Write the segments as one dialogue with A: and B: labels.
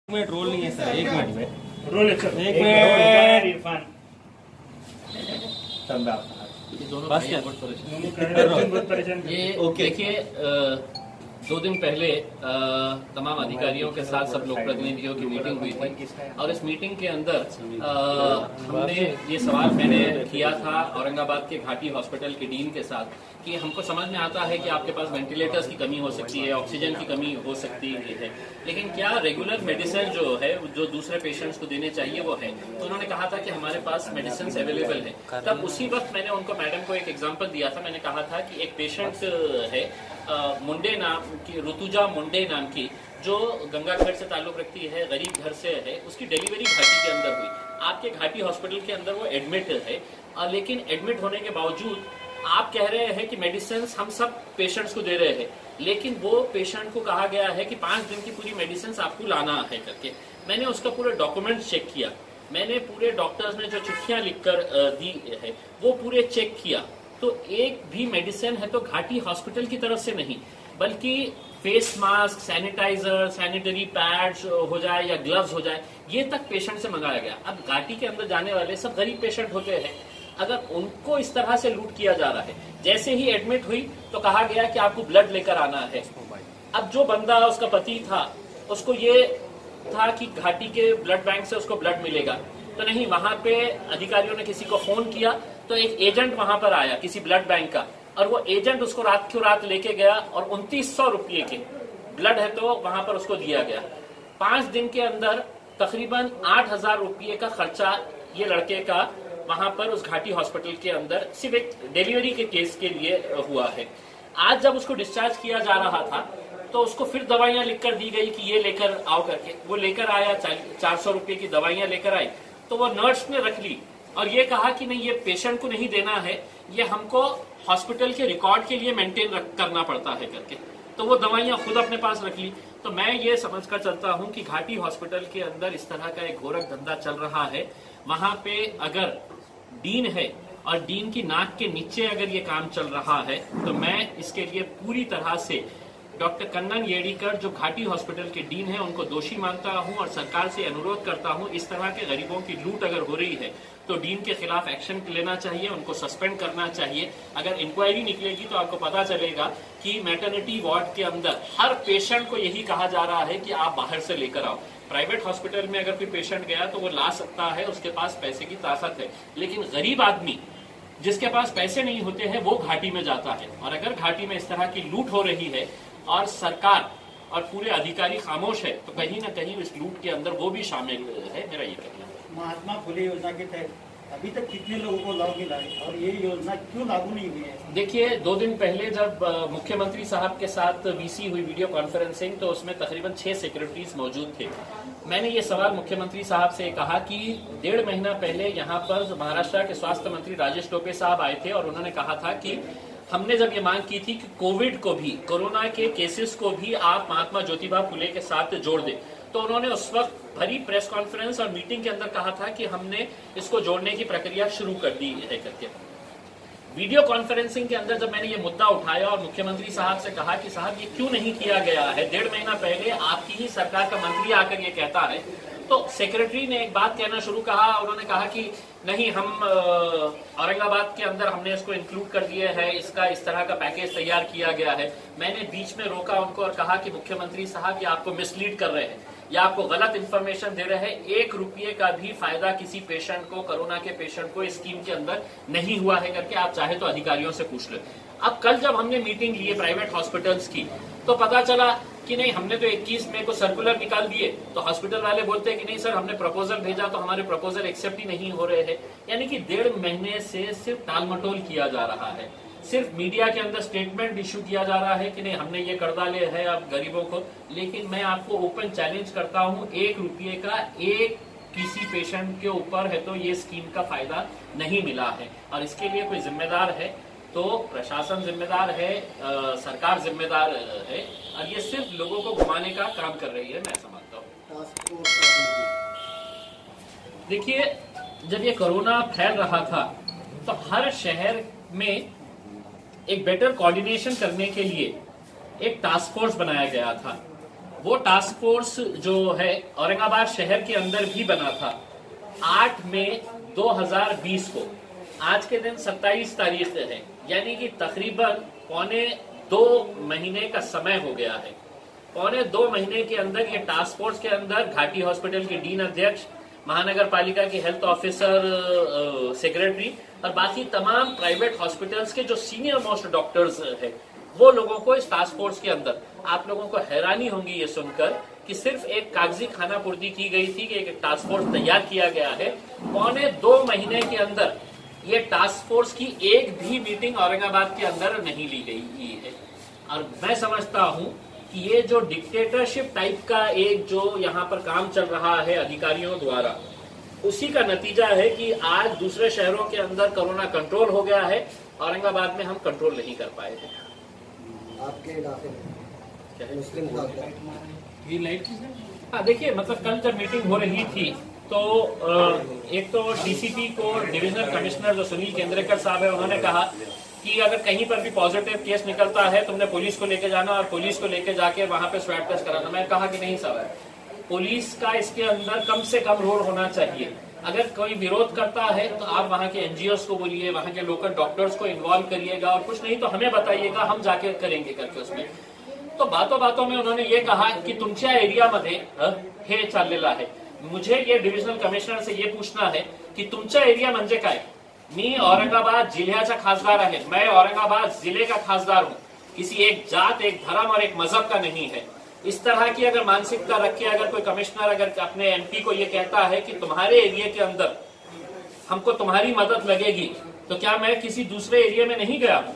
A: Minute role नहीं है sir, 1 minute में
B: रोल है सर,
A: 1 मिनट
B: इरफान
A: बस क्या
B: बहुत परेशान
C: ये देखिए 2 दिन पहले तमाम अधिकारियों के साथ सब लोक प्रतिनिधियों की मीटिंग हुई थी और इस मीटिंग के अंदर हमने ये सवाल मैंने किया था औरंगाबाद के घाटी हॉस्पिटल के डीन के साथ कि हमको समझ में आता है कि आपके पास वेंटिलेटर्स की कमी हो सकती है, ऑक्सीजन की कमी हो सकती है, लेकिन क्या रेगुलर मेडिसिन जो है जो दूसरे पेशेंट्स को देने चाहिए वो है? तो उन्होंने कहा था कि हमारे पास मेडिसिन अवेलेबल है। तब उसी वक्त मैंने उनको मैडम को एक एग्जाम्पल दिया था। मैंने कहा था कि एक पेशेंट है मुंडे नाम की, ऋतुजा मुंडे नाम की, जो गंगागढ़ से ताल्लुक रखती है, गरीब घर से है, उसकी डिलीवरी घाटी के अंदर हुई। आपके घाटी हॉस्पिटल के अंदर वो एडमिट है, लेकिन एडमिट होने के बावजूद आप कह रहे हैं कि मेडिसिन हम सब पेशेंट्स को दे रहे हैं, लेकिन वो पेशेंट को कहा गया है कि 5 दिन की पूरी मेडिसिन आपको लाना है करके। मैंने उसका पूरा डॉक्यूमेंट चेक किया, मैंने पूरे डॉक्टर्स ने जो चिट्ठियां लिखकर दी है वो पूरे चेक किया, तो एक भी मेडिसिन है तो घाटी हॉस्पिटल की तरफ से नहीं, बल्कि face mask, sanitiser, sanitary pads हो जाए या ग्लव्स हो जाए, ये तक पेशेंट से मंगाया गया। अब घाटी के अंदर जाने वाले सब गरीब पेशेंट होते हैं, अगर उनको इस तरह से लूट किया जा रहा है, जैसे ही एडमिट हुई तो कहा गया कि आपको ब्लड लेकर आना है। अब जो बंदा उसका पति था उसको ये था कि घाटी के ब्लड बैंक से उसको ब्लड मिलेगा, तो नहीं, वहां पे अधिकारियों ने किसी को फोन किया तो एक एजेंट वहां पर आया किसी ब्लड बैंक का, और वो एजेंट उसको रात की रात लेके गया और 2900 रुपये के ब्लड है तो वहां पर उसको दिया गया। 5 दिन के अंदर तकरीबन 8000 रुपये का खर्चा ये लड़के का वहां पर उस घाटी हॉस्पिटल के अंदर सिर्फ एक डिलीवरी के केस के लिए हुआ है। आज जब उसको डिस्चार्ज किया जा रहा था तो उसको फिर दवाइयां लिखकर दी गई कि ये लेकर आओ करके। वो लेकर आया, 400 रुपये की दवाइयां लेकर आई, तो वो नर्स ने रख ली और ये कहा कि नहीं, ये पेशेंट को नहीं देना है, ये हमको हॉस्पिटल के रिकॉर्ड के लिए मेंटेन करना पड़ता है करके। तो वो दवाइयां खुद अपने पास रख ली। तो मैं ये समझकर चलता हूं कि घाटी हॉस्पिटल के अंदर इस तरह का एक घोरक धंधा चल रहा है। वहां पे अगर डीन है और डीन की नाक के नीचे अगर ये काम चल रहा है तो मैं इसके लिए पूरी तरह से डॉक्टर कन्नन येड़ीकर जो घाटी हॉस्पिटल के डीन है उनको दोषी मानता हूं और सरकार से अनुरोध करता हूं, इस तरह के गरीबों की लूट अगर हो रही है तो डीन के खिलाफ एक्शन लेना चाहिए, उनको सस्पेंड करना चाहिए। अगर इंक्वायरी निकलेगी तो आपको पता चलेगा कि मैटरनिटी वार्ड के अंदर हर पेशेंट को यही कहा जा रहा है कि आप बाहर से लेकर आओ। प्राइवेट हॉस्पिटल में अगर कोई पेशेंट गया तो वो ला सकता है, उसके पास पैसे की ताकत है, लेकिन गरीब आदमी जिसके पास पैसे नहीं होते हैं वो घाटी में जाता है। और अगर घाटी में इस तरह की लूट हो रही है और सरकार और पूरे अधिकारी खामोश है तो कहीं ना कहीं इस लूट के अंदर वो भी शामिल है। मेरा ये कहना है।
B: महात्मा फुले योजना के तहत अभी तक कितने लोगों को लाभ मिला है और ये योजना क्यों लागू नहीं हुई है?
C: देखिए, 2 दिन पहले जब मुख्यमंत्री साहब के साथ वीसी हुई वीडियो कॉन्फ्रेंसिंग तो उसमें तकरीबन 6 सेक्रेटरीज मौजूद थे। मैंने ये सवाल मुख्यमंत्री साहब से कहा कि 1.5 महीना पहले यहाँ पर महाराष्ट्र के स्वास्थ्य मंत्री राजेश टोपे साहब आए थे और उन्होंने कहा था कि हमने जब ये मांग की थी कि कोविड को भी, कोरोना के केसेस को भी आप महात्मा ज्योतिबा फुले के साथ जोड़ दें, तो उन्होंने उस वक्त भरी प्रेस कॉन्फ्रेंस और मीटिंग के अंदर कहा था कि हमने इसको जोड़ने की प्रक्रिया शुरू कर दी है करके। वीडियो कॉन्फ्रेंसिंग के अंदर जब मैंने ये मुद्दा उठाया और मुख्यमंत्री साहब से कहा कि साहब ये क्यों नहीं किया गया है, 1.5 महीना पहले आपकी ही सरकार का मंत्री आकर ये कहता है, तो सेक्रेटरी ने एक बात कहना शुरू कहा। उन्होंने कहा कि नहीं, हम औरंगाबाद के अंदर हमने इसको इंक्लूड कर दिया है, इसका इस तरह का पैकेज तैयार किया गया है। मैंने बीच में रोका उनको और कहा कि मुख्यमंत्री साहब ये आपको मिसलीड कर रहे हैं या आपको गलत इंफॉर्मेशन दे रहे हैं। 1 रुपये का भी फायदा किसी पेशेंट को, कोरोना के पेशेंट को इस स्कीम के अंदर नहीं हुआ है करके आप चाहे तो अधिकारियों से पूछ ले। अब कल जब हमने मीटिंग ली प्राइवेट हॉस्पिटल्स की तो पता चला कि नहीं, हमने तो 21 मई को सर्कुलर निकाल दिए, तो हॉस्पिटल वाले बोलते हैं कि नहीं सर, हमने प्रपोजल भेजा तो हमारे प्रपोजल एक्सेप्ट ही नहीं हो रहे हैं। यानी कि 1.5 महीने से सिर्फ टालमटोल किया जा रहा है, सिर्फ मीडिया के अंदर स्टेटमेंट इशू किया जा रहा है कि नहीं हमने ये कर डाले है अब गरीबों को। लेकिन मैं आपको ओपन चैलेंज करता हूं, 1 रुपये का एक किसी पेशेंट के ऊपर है तो ये स्कीम का फायदा नहीं मिला है। और इसके लिए कोई जिम्मेदार है तो प्रशासन जिम्मेदार है, सरकार जिम्मेदार है, और ये सिर्फ लोगों को घुमाने का काम कर रही है, मैं समझता हूँ। देखिए, जब ये कोरोना फैल रहा था तो हर शहर में एक बेटर कोऑर्डिनेशन करने के लिए एक टास्क फोर्स बनाया गया था। वो टास्क फोर्स जो है औरंगाबाद शहर के अंदर भी बना था। 8 मई 2020 को, आज के दिन 27 तारीख है, यानी कि तकरीबन पौने 2 महीने का समय हो गया है। पौने 2 महीने के अंदर ये टास्क फोर्स के अंदर घाटी हॉस्पिटल के डीन अध्यक्ष, महानगर पालिका के हेल्थ ऑफिसर, सेक्रेटरी और बाकी तमाम प्राइवेट हॉस्पिटल्स के जो सीनियर मोस्ट डॉक्टर्स है, वो लोगों को इस टास्क फोर्स के अंदर, आप लोगों को हैरानी होगी ये सुनकर कि सिर्फ एक कागजी खानापुर्दी की गई थी कि एक टास्क फोर्स तैयार किया गया है। पौने 2 महीने के अंदर ये टास्क फोर्स की एक भी मीटिंग औरंगाबाद के अंदर नहीं ली गई है। और मैं समझता हूं कि ये जो डिक्टेटरशिप टाइप का एक जो यहाँ पर काम चल रहा है अधिकारियों द्वारा, उसी का नतीजा है कि आज दूसरे शहरों के अंदर कोरोना कंट्रोल हो गया है, औरंगाबाद में हम कंट्रोल नहीं कर पाए थे।
D: आपके इलाके में मुस्लिम
C: हाँ, देखिए, मतलब कल जब मीटिंग हो रही थी तो एक तो डीसीपी को डिविजनल कमिश्नर जो सुनील केंद्रेकर साहब है, उन्होंने कहा कि अगर कहीं पर भी पॉजिटिव केस निकलता है तुमने पुलिस को लेके जाना और पुलिस को लेके जाके वहां पे स्वैब टेस्ट कराना। मैं कहा कि नहीं सर, पुलिस का इसके अंदर कम से कम रोल होना चाहिए। अगर कोई विरोध करता है तो आप वहां के एनजीओस को बोलिए, वहां के लोकल डॉक्टर्स को इन्वॉल्व करिएगा, और कुछ नहीं तो हमें बताइएगा, हम जाके करेंगे करके उसमें। तो बातों बातों में उन्होंने ये कहा कि तुमच्या एरियामध्ये हे चाललेलं आहे। मुझे ये डिविजनल कमिश्नर से ये पूछना है कि तुमच्या एरिया म्हणजे काय? मी औरंगाबाद जिल्ह्याचा खासदार आहे, मैं औरंगाबाद जिले का खासदार हूँ, किसी एक जात, एक धर्म और एक मजहब का नहीं है। इस तरह की अगर मानसिकता रख के अगर कोई कमिश्नर अगर अपने एमपी को ये कहता है कि तुम्हारे एरिया के अंदर हमको तुम्हारी मदद लगेगी, तो क्या मैं किसी दूसरे एरिया में नहीं गया हूँ?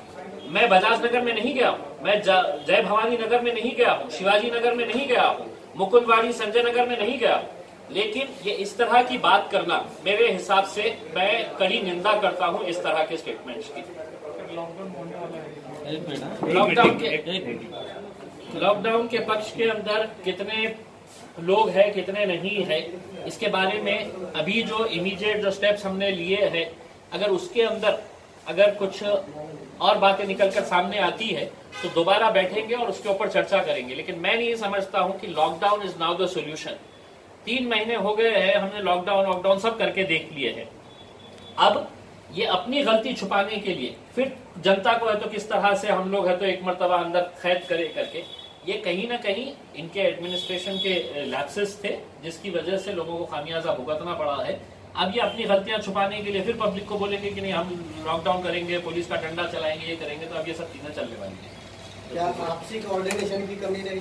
C: मैं बजाज नगर में नहीं गया हूँ, मैं जय भवानी नगर में नहीं गया हूँ, शिवाजी नगर में नहीं गया हूँ, मुकुंदवाड़ी संजय नगर में नहीं गया। लेकिन ये इस तरह की बात करना, मेरे हिसाब से मैं कड़ी निंदा करता हूँ इस तरह के स्टेटमेंट्स की। लॉकडाउन के पक्ष के अंदर कितने लोग हैं, कितने नहीं है, इसके बारे में अभी जो इमीडिएट जो स्टेप्स हमने लिए हैं, अगर उसके अंदर अगर कुछ और बातें निकलकर सामने आती है तो दोबारा बैठेंगे और उसके ऊपर चर्चा करेंगे। लेकिन मैं नहीं समझता हूं कि lockdown is now the solution. 3 महीने हो गए हैं, हमने लॉकडाउन सब करके देख लिए हैं। अब ये अपनी गलती छुपाने के लिए फिर जनता को है तो किस तरह से हम लोग है तो एक मर्तबा अंदर कैद करे करके, ये कहीं ना कहीं इनके एडमिनिस्ट्रेशन के लैप्सेस थे, जिसकी वजह से लोगों को खामियाजा भुगतना पड़ा है। अब ये अपनी गलतियां छुपाने के लिए फिर पब्लिक को बोलेंगे कि नहीं हम लॉकडाउन करेंगे, पुलिस का डंडा चलाएंगे, ये करेंगे, तो अब ये सब चीजें चलने वाली है।
D: क्या आपसी कोऑर्डिनेशन की कमी रही?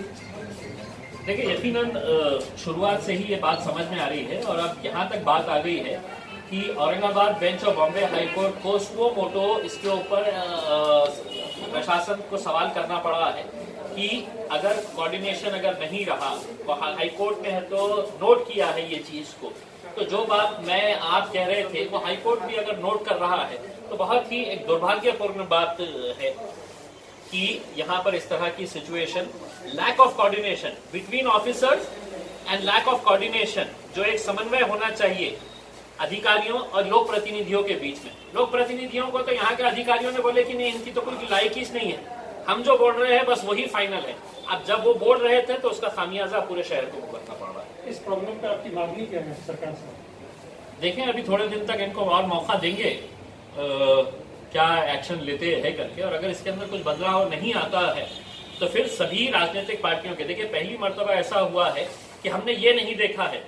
C: देखिए, यकीनन शुरुआत से ही ये बात समझ में आ रही है, और अब यहाँ तक बात आ गई है कि Aurangabad bench of Bombay high court को स्वो मोटो इसके ऊपर प्रशासन को सवाल करना पड़ा है कि अगर कोऑर्डिनेशन अगर नहीं रहा, तो हाईकोर्ट ने है तो नोट किया है ये चीज को, तो जो बात मैं आप कह रहे थे वो हाईकोर्ट भी अगर नोट कर रहा है तो बहुत ही एक दुर्भाग्यपूर्ण बात है कि यहाँ पर इस तरह की situation, lack of coordination between officers and lack of coordination, जो एक समन्वय होना चाहिए अधिकारियों और लोक प्रतिनिधियों के बीच में। लोक प्रतिनिधियों को तो यहाँ के अधिकारियों ने बोले कि नहीं, इनकी तो कोई लायकी नहीं है, हम जो बोल रहे हैं बस वही फाइनल है। अब जब वो बोल रहे थे तो उसका खामियाजा पूरे शहर को भुगतना पड़ रहा है।
E: इस प्रॉब्लम पे आपकी मांग क्या है सरकार से?
C: देखें, अभी थोड़े दिन तक इनको और मौका देंगे क्या एक्शन लेते हैं करके, और अगर इसके अंदर कुछ बदलाव नहीं आता है तो फिर सभी राजनीतिक पार्टियों के, देखिए पहली मर्तबा ऐसा हुआ है कि हमने ये नहीं देखा है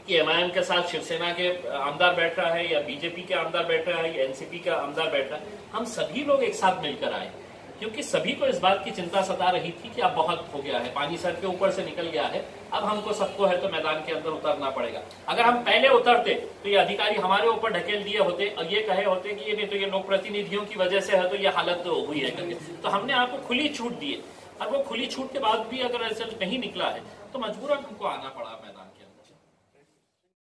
C: कि एमआईएम के साथ शिवसेना के आमदार बैठ रहा है या बीजेपी के आमदार बैठ रहा है या एनसीपी का आमदार बैठ रहा है। हम सभी लोग एक साथ मिलकर आए, क्योंकि सभी को इस बात की चिंता सता रही थी कि अब बहुत हो गया है, पानी सर के ऊपर से निकल गया है, अब हमको सबको है तो मैदान के अंदर उतरना पड़ेगा। अगर हम पहले उतरते तो ये अधिकारी हमारे ऊपर ढकेल दिए होते और ये कहे होते कि ये नहीं तो ये लोक प्रतिनिधियों की वजह से है तो ये हालत तो हुई है करके, तो हमने आपको खुली छूट दी है। और वो खुली छूट के बाद भी अगर रिजल्ट नहीं निकला है तो मजबूरन हमको आना पड़ा मैदान।